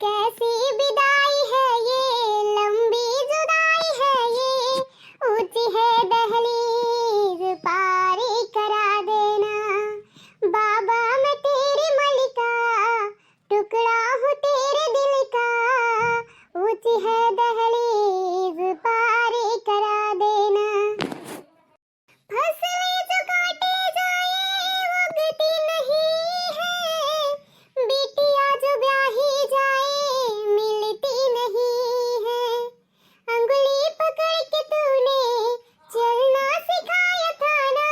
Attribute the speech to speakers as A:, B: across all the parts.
A: कैसी विदाई है ये, लंबी जुदाई है ये, ऊंची है दहलीज पारी करा देना। बाबा मैं तेरी मलिका, टुकड़ा हूँ तेरे दिल का, ऊंची है दहलीज पारी करा देना। फसलें जो काटे जाए वो गति नहीं है, बिटिया जो ब्याही जाए मिलती नहीं है। अंगुली पकड़ के तूने चलना सिखाया था ना,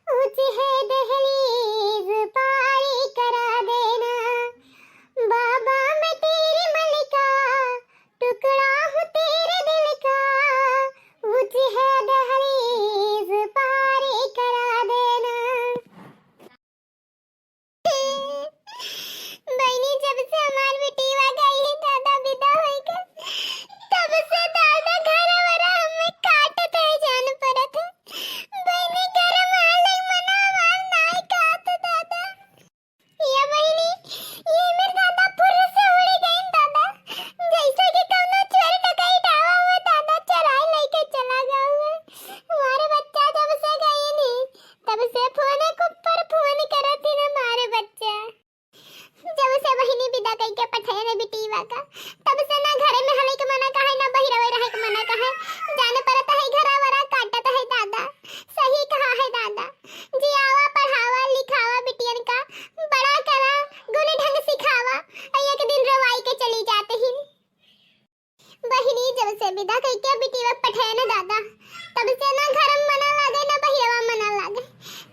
A: ऊंची है दहलीज पारी करा देना। बाबा मैं तेरी मलिका, टुकड़ा हूँ तेरे दिल का, ऊंची है दहलीज पारी करा देना। बहनी जब से हमार बेटीवा गई है दादा विदा होकर, तब से दादा घर वाला हमें काटत है जान पड़त है। बहनी घर माले मनावा नाई काट दादा। या बहनी ये मेरे दादा पुर से उड़ गए दादा, जैसे कि कौनो चोर डकैत आवा हुआ दादा चुराए लेके चला गया हुआ। हमारे बच्चा जब से गए नहीं तब से फोन के ऊपर फोन करत ही ना हमारे बच्चा। जब से बहिनी विदा कई के पठाए ने बिटीवा का, तब से ना घरे में हले के मना कहा है ना बहिरवे रहे के मना कहा है। जाने पड़ता है घरा वरा काटत है दादा। सही कहा है दादा, जियावा पढ़ावा लिखावा बिटियन का, बड़ा करा गुण ढंग सिखावा, एक दिन रवाई के चली जाते ही। बहिनी जब से विदा कई के बिटीवा पठाए ने दादा, तब से ना घर में मना लागे ना बहिरवा मना लागे।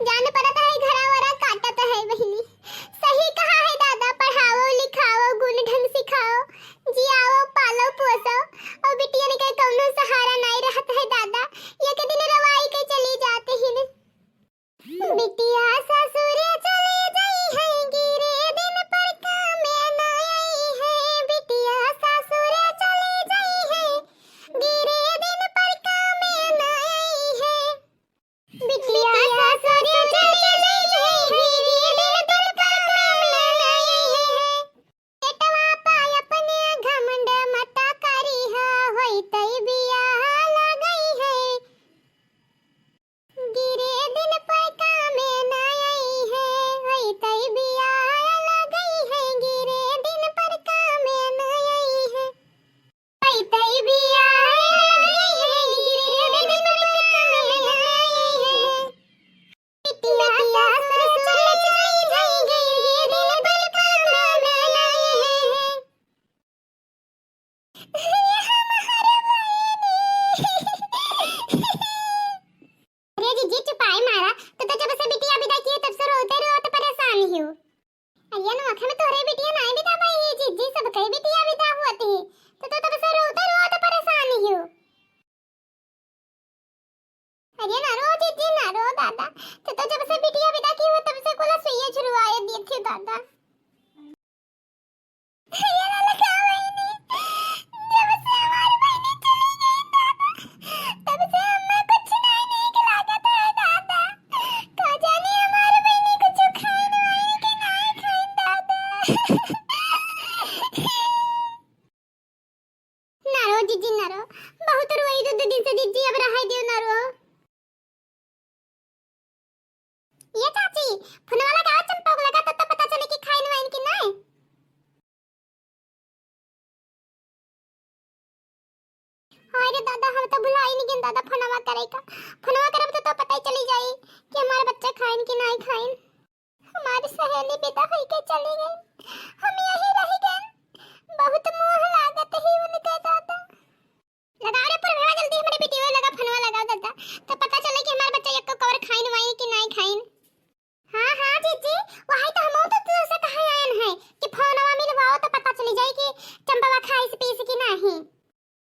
A: जाने पड़ता है घरा वरा काटत है बहिनी। सही कहा है दादा, पढ़ाओ लिखाओ गुण ढंग सिखाओ, जियाओ पालो पोसो, और बिटियन के कौनो सहारा नहीं रहता है दादा, एक दिन रवाई के चली जाते ही ने। बिटिया ससुर चले गई है, गिरे दिन पर कामे न आई है। बिटिया ससुर चले गई है, गिरे दिन पर कामे न आई है। बिटिया ससुर चले गई है, गिरे दिन पर कामे न आई है। बेटवा पाय अपने घमंड मत करिहा, होई तई बिया लगई है। गिरे दिन पर कामे न आई है, होई तई बिया लगई है। गिरे दिन पर कामे न आई है, होई तई बिया लगई है। गिरे दिन पर कामे न आई है। बिटिया ससुर चली गई, गिरे दिन पर कामे न आई है। अरे जीजी चुपाई मारा, तो जब से बिटिया विदा की तब से रोते रहो तो परेशान ही हो। अरे ना आंखें में तोरे बिटिया नहीं विदा पाई है जीजी, सब कई बिटिया विदा होती है, तो तब से रोते रहो तो परेशान ही हो। अरे ना रो जीजी ना रो दादा, तो जब से बिटिया विदा की हो तब से कोला सुइया छुड़वाए दिए थे दादा। अरे ना लगा बहनी, जब से हमारी बहनी चली गई दादा, तब से हमें कुछ नहीं खिलाता है दादा। का जाने हमारी बहनी कुछ खाने वाली के नहीं खाई दादा। ना रो जीजी ना रो, बहुत रोई दो दिन से जीजी, अब रहा दियो ना रो। ये चाची फोन वाला गाँव चंपा को लगा तो पता चले कि खाइन वाइन की नहीं। अरे दादा हम तो भुला ही नहीं गए दादा फोनवा करेगा। फोनवा करब तो पता ही चली जाए कि हमारे बच्चे खाइन कि नहीं खाइन। हमारी सहेली विदा होई के चली गई, हम यही रह गए। बहुत मोह लागत ही उनके दादा। लगाओ रे पुरवा जल्दी, हमारे बेटी लगा फोनवा लगाओ दादा, तो पता चले कि हमारे बच्चे एक कवर खाइन वाइन कि नहीं खाइन। हाँ हाँ जीजी, वही तो हम तो तुझसे कहा आए हैं कि फोनवा मिलवाओ तो पता चली जाए कि चंपा खाई से पीस कि नहीं।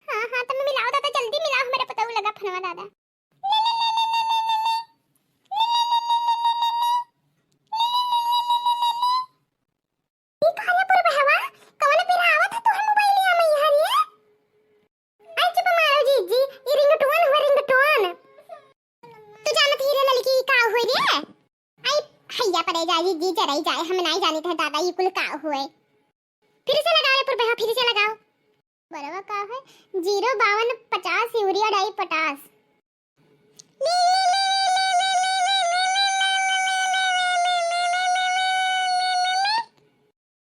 A: हाँ हाँ तुम मिलाओ दादा, जल्दी मिलाओ, मेरे पता लगा फोनवा दादा। ये कहां पर बहवा कौन पेरा आवत है, तो हम मोबाइल लिया मैं यहाँ रे। आई चुप मारो जीजी, ये रिंगटोन हुआ रिंगटोन। तू जानत ही रे लड़की का हुई रे। आई हैया पड़े जा जीजी जरा ही जाए, हम नहीं जानी थे दादा ये कुल का हुए। फिर से लगा रे पर बहवा फिर से लगाओ। बराबर का है 05250 यूरिया डाई पोटास।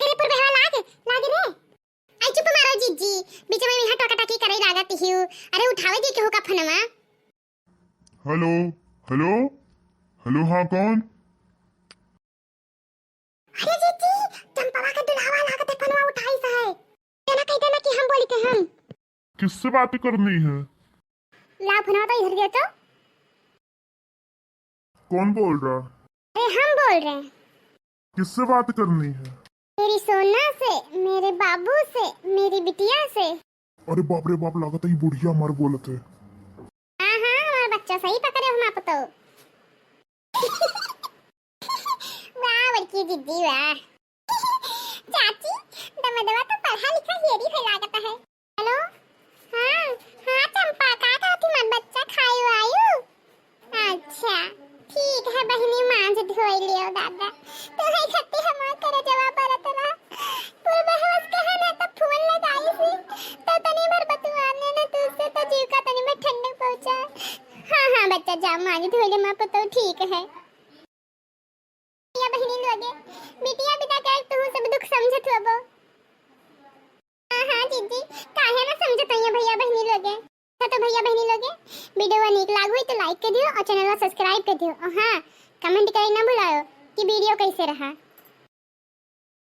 A: तेरे पर बहवा लाग रे। आई चुप मारो जीजी, बीच में यहाँ टोका-टाकी करे लागत हिउ। अरे उठावे दी केहू का फोनमा।
B: हेलो हेलो हेलो, हाँ कौन?
A: अरे जीजी, चंपा का दुल्हावा लागत है, फोनमा उठाई सा है। कहना कह देना कि हम बोली के हम।
B: किससे बातें करनी है?
A: ला फोनमा तो इधर दे तो।
B: कौन बोल रहा?
A: अरे हम बोल रहे हैं।
B: किससे बात करनी है?
A: मेरी सोना से, मेरे बाबू से, मेरी बिटिया से।
B: अरे बाप रे बाप, लागत है ये बुढ़िया मर बोलत है।
A: हाँ हाँ, हमारा बच्चा सही पकड़े हो आप तो। वाह बड़की जिद्दी वाह। चाची दवा तो पढ़ा लिखा हेरी है लागत है। हेलो हाँ हाँ चंपा का कहती मत बच्चा खायो आयु। अच्छा ठीक है बहनी, मांझ धोई लियो दादा। तो है खत्ती हमार करे जवाब परत ना। पूरे बहस कहे ना तो फोन लगाई सी तो तनी भर बतवाने ना तुझसे तो जीव का तनी में ठंडक पहुंचा। हाँ हाँ बच्चा जा मांझ धोई ले, मां तो ठीक है। या बहनी लोगे बिटिया बिता कर तू सब दुख समझत होबो। हाँ हाँ जीजी काहे ना समझत है भैया बहनी लोगे। तो भैया बहनी लोगे वीडियो नीक लागो तो लाइक कर दियो और चैनल को सब्सक्राइब कर दियो। और हाँ कमेंट करना ना भुलाओ कि वीडियो कैसे रहा।